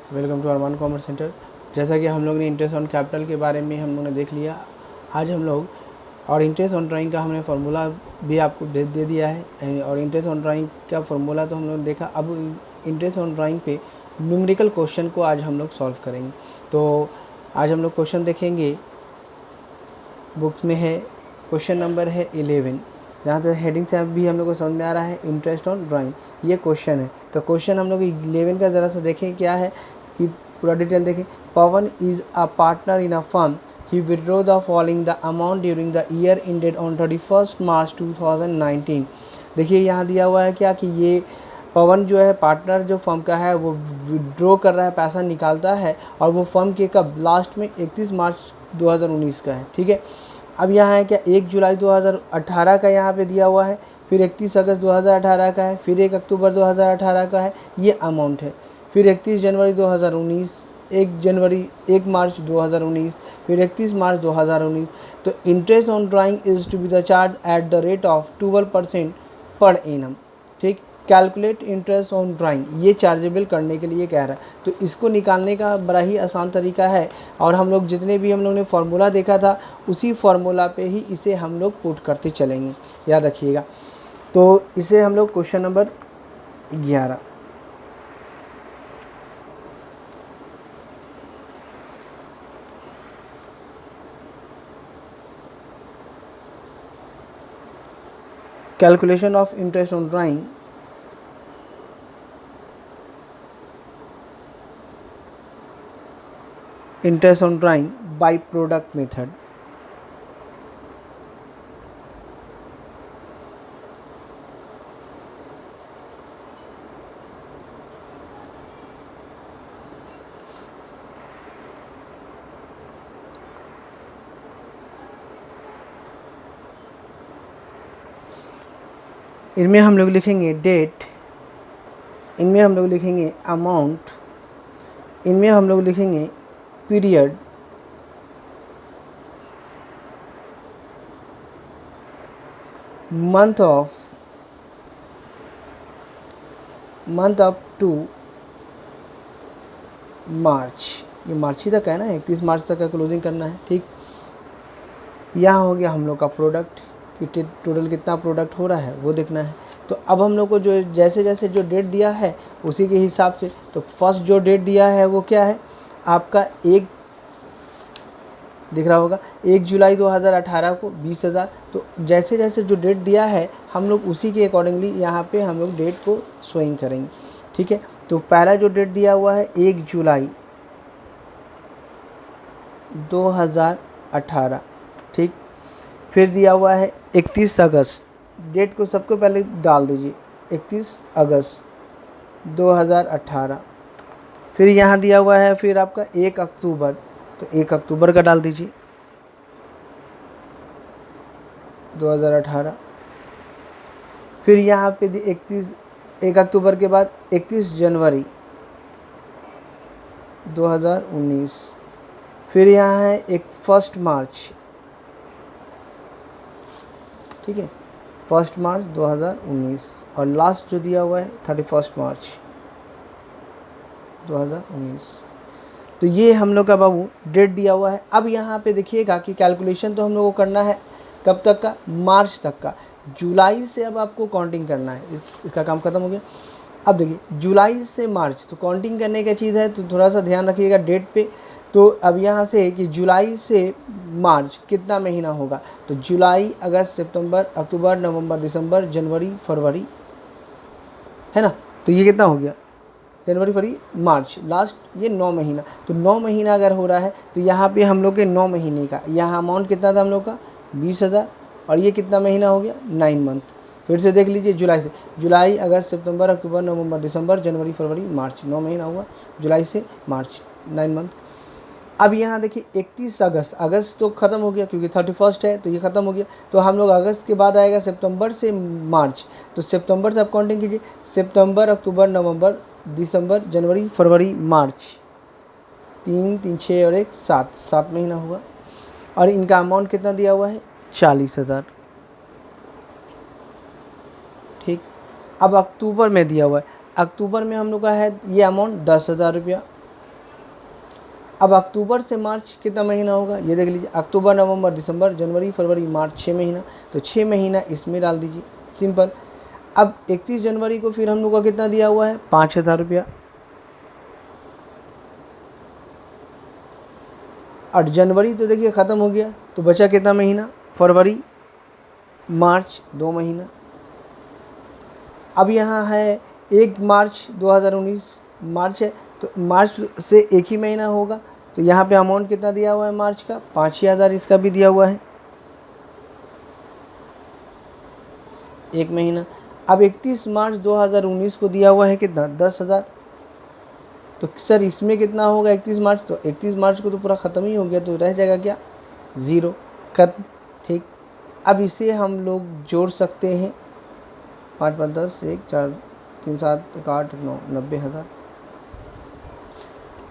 Welcome to Armaan commerce centre. जैसा कि हम लोग ने इंटरेस्ट ऑन कैपिटल के बारे में हम लोग ने देख लिया, आज हम लोग और इंटरेस्ट ऑन ड्राइंग का हमने फार्मूला भी आपको दे दिया है। और इंटरेस्ट ऑन ड्राइंग का फार्मूला तो हम लोग ने देखा। अब इंटरेस्ट ऑन ड्राइंग पे न्यूमेरिकल क्वेश्चन को आज हम लोग सॉल्व करेंगे। तो आज हम लोग क्वेश्चन देखेंगे, बुक में है क्वेश्चन नंबर है 11। जहाँ तक हेडिंग से भी हम लोग को समझ में आ रहा है इंटरेस्ट ऑन ड्राइंग, ये क्वेश्चन है। तो क्वेश्चन हम लोग 11 का ज़रा सा देखें क्या है कि पूरा डिटेल देखें। Pavan is a partner in a firm, he withdraw the following the amount during the year ended on 31 March 2019। देखिए यहाँ दिया हुआ है क्या कि ये पवन जो है पार्टनर जो फर्म का है वो विड्रॉ कर रहा है, पैसा निकालता है, और वो फर्म के कब लास्ट में 31 मार्च 2019 का है। ठीक है, अब यहाँ है क्या 1 जुलाई 2018 का यहाँ पे दिया हुआ है, फिर 31 अगस्त 2018 का है, फिर 1 अक्टूबर 2018 का है, ये अमाउंट है। फिर 31 जनवरी 2019, 1 मार्च 2019, फिर 31 मार्च 2019। तो interest on drawing is to be the charge at the rate of 12% per annum. ठीक, कैलकुलेट इंटरेस्ट ऑन ड्राइंग, ये चार्जेबल करने के लिए कह रहा है। तो इसको निकालने का बड़ा ही आसान तरीका है, और हम लोग जितने भी हम लोग ने फार्मूला देखा था उसी फार्मूला पे ही इसे हम लोग पुट करते चलेंगे, याद रखिएगा। तो इसे हम लोग question number 11, calculation of interest on drawing, interest on drawing by product method. इनमें हम लोग लिखेंगे डेट, इनमें हम लोग लिखेंगे अमाउंट, इनमें हम लोग लिखेंगे पीरियड, मंथ अप टू मार्च, ये मार्च ही तक है ना, 31 मार्च तक का क्लोजिंग करना है। ठीक, यहाँ हो गया हम लोग का प्रोडक्ट कि टोटल कितना प्रोडक्ट हो रहा है वो देखना है। तो अब हम लोग को जो जैसे जैसे जो डेट दिया है उसी के हिसाब से, तो फर्स्ट जो डेट दिया है वो क्या है आपका, एक दिख रहा होगा 1 जुलाई 2018 को 20,000। तो जैसे जैसे जो डेट दिया है हम लोग उसी के अकॉर्डिंगली यहाँ पे हम लोग डेट को शोइंग करेंगे। ठीक है, तो पहला जो डेट दिया हुआ है 1 जुलाई 2018। ठीक, फिर दिया हुआ है 31 अगस्त, डेट को सबको पहले डाल दीजिए 31 अगस्त 2018। फिर यहाँ दिया हुआ है फिर आपका 1 अक्टूबर, तो 1 अक्टूबर का डाल दीजिए 2018। फिर यहाँ पे 1 अक्टूबर के बाद 31 जनवरी 2019। फिर यहाँ है एक 1 मार्च, ठीक है 1 मार्च 2019, और लास्ट जो दिया हुआ है 31 मार्च 2019। तो ये हम लोग का बाबू डेट दिया हुआ है। अब यहाँ पे देखिएगा कि कैलकुलेशन तो हम लोग को करना है कब तक का, मार्च तक का। जुलाई से अब आपको काउंटिंग करना है, इसका काम खत्म हो गया। अब देखिए जुलाई से मार्च, तो काउंटिंग करने की चीज़ है, तो थोड़ा सा ध्यान रखिएगा डेट पे। तो अब यहाँ से कि जुलाई से मार्च कितना महीना होगा, तो जुलाई अगस्त सितंबर अक्टूबर नवंबर दिसंबर जनवरी फरवरी, है ना। तो ये कितना हो गया, जनवरी फरवरी मार्च, लास्ट ये 9 महीना। तो 9 महीना अगर हो रहा है तो यहाँ पे हम लोग के 9 महीने का यहाँ अमाउंट कितना था हम लोग का 20,000, और ये कितना महीना हो गया 9 मंथ। फिर से देख लीजिए जुलाई से, जुलाई अगस्त सितंबर अक्टूबर नवंबर दिसंबर जनवरी फरवरी मार्च, 9 महीना हुआ जुलाई से मार्च, 9 मंथ। अब यहाँ देखिए 31 अगस्त, अगस्त तो ख़त्म हो गया क्योंकि 31 है, तो ये ख़त्म हो गया। तो हम लोग अगस्त के बाद आएगा सितंबर से मार्च, तो सितंबर से आप काउंटिंग कीजिए, सितंबर अक्टूबर नवंबर दिसंबर जनवरी फरवरी मार्च, 3 3 6 और 1 7, 7 महीना हुआ। और इनका अमाउंट कितना दिया हुआ है 40,000। ठीक, अब अक्टूबर में दिया हुआ है, अक्टूबर में हम लोग का है ये अमाउंट 10,000 रुपया। अब अक्टूबर से मार्च कितना महीना होगा ये देख लीजिए, अक्टूबर नवंबर दिसंबर जनवरी फरवरी मार्च 6 महीना, तो 6 महीना इसमें डाल दीजिए, सिंपल। अब 31 जनवरी को फिर हम लोग का कितना दिया हुआ है 5,000 रुपया, और जनवरी तो देखिए ख़त्म हो गया, तो बचा कितना महीना फरवरी मार्च 2 महीना। अब यहाँ है 1 मार्च 2019 मार्च है, तो मार्च से एक ही महीना होगा, तो यहाँ पे अमाउंट कितना दिया हुआ है मार्च का 5,000, इसका भी दिया हुआ है 1 महीना। अब 31 मार्च 2019 को दिया हुआ है कितना 10,000, तो सर इसमें कितना होगा 31 मार्च, तो 31 मार्च को तो पूरा ख़त्म ही हो गया, तो रह जाएगा क्या 0, खत्म। ठीक, अब इसे हम लोग जोड़ सकते हैं, 5 5 10 1 4 3 7 1 8 9 90,000।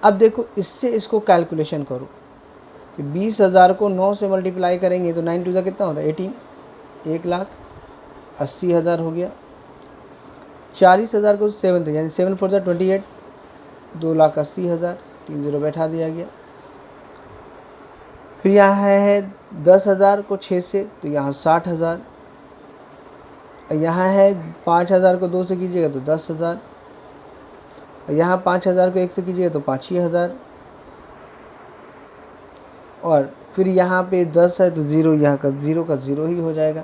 अब देखो इससे इसको कैलकुलेशन करो कि 20,000 को 9 से मल्टीप्लाई करेंगे तो 9 टू ज़ा कितना होता है 18, 1,80,000 हो गया। 40,000 को 7 थे यानी 7 4 28, 2,80,000, 3 0 बैठा दिया गया। फिर यहाँ है 10,000 को 6 से, तो यहाँ 60,000, यहाँ है 5,000 को 2 से कीजिएगा तो 10,000, यहाँ 5,000 को 1 से कीजिएगा तो 5,000, और फिर यहाँ पे 10 है तो 0, यहाँ का 0 ही हो जाएगा।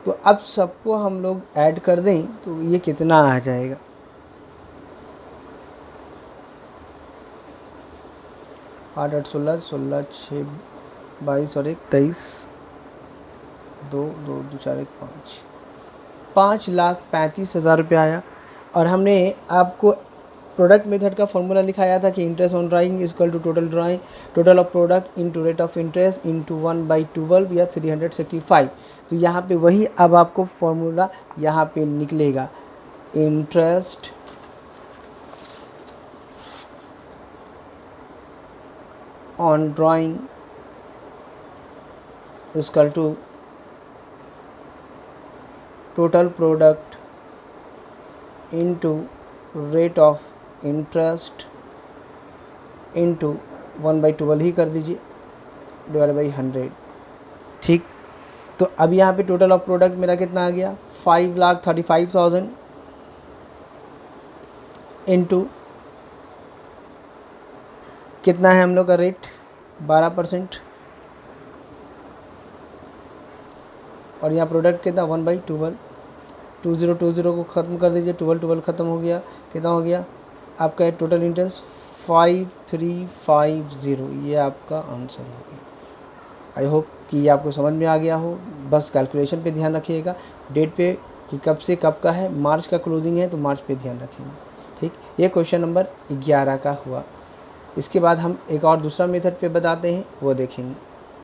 तो अब सबको हम लोग ऐड कर दें तो ये कितना आ जाएगा, 8 8 16 16 6 22 और 1 23, 2 2 2 4 1 5,35,000 रुपया आया। और हमने आपको प्रोडक्ट मेथड का फॉर्मूला लिखाया था कि interest on drawing is equal to total of product into rate of interest into 1/12 या 365। तो यहाँ पे वही अब आपको फॉर्मूला यहाँ पे निकलेगा, interest on drawing is equal to total product into rate of interest into 1/12 ही कर दीजिए डिवाइड बाई 100। ठीक, तो अब यहाँ पे टोटल ऑफ प्रोडक्ट मेरा कितना आ गया 5,35,000 इनटू कितना है हम लोग का रेट 12%, और यहाँ प्रोडक्ट कितना 1/12, 2020 को ख़त्म कर दीजिए, 12 ख़त्म हो गया, कितना हो गया आपका टोटल इंटरेस्ट 5350, ये आपका आंसर हो गया। आई होप कि ये आपको समझ में आ गया हो। बस कैलकुलेशन पे ध्यान रखिएगा, डेट पे कि कब से कब का है, मार्च का क्लोजिंग है तो मार्च पे ध्यान रखेंगे। ठीक, ये क्वेश्चन नंबर 11 का हुआ। इसके बाद हम एक और दूसरा मेथड पे बताते हैं, वो देखेंगे।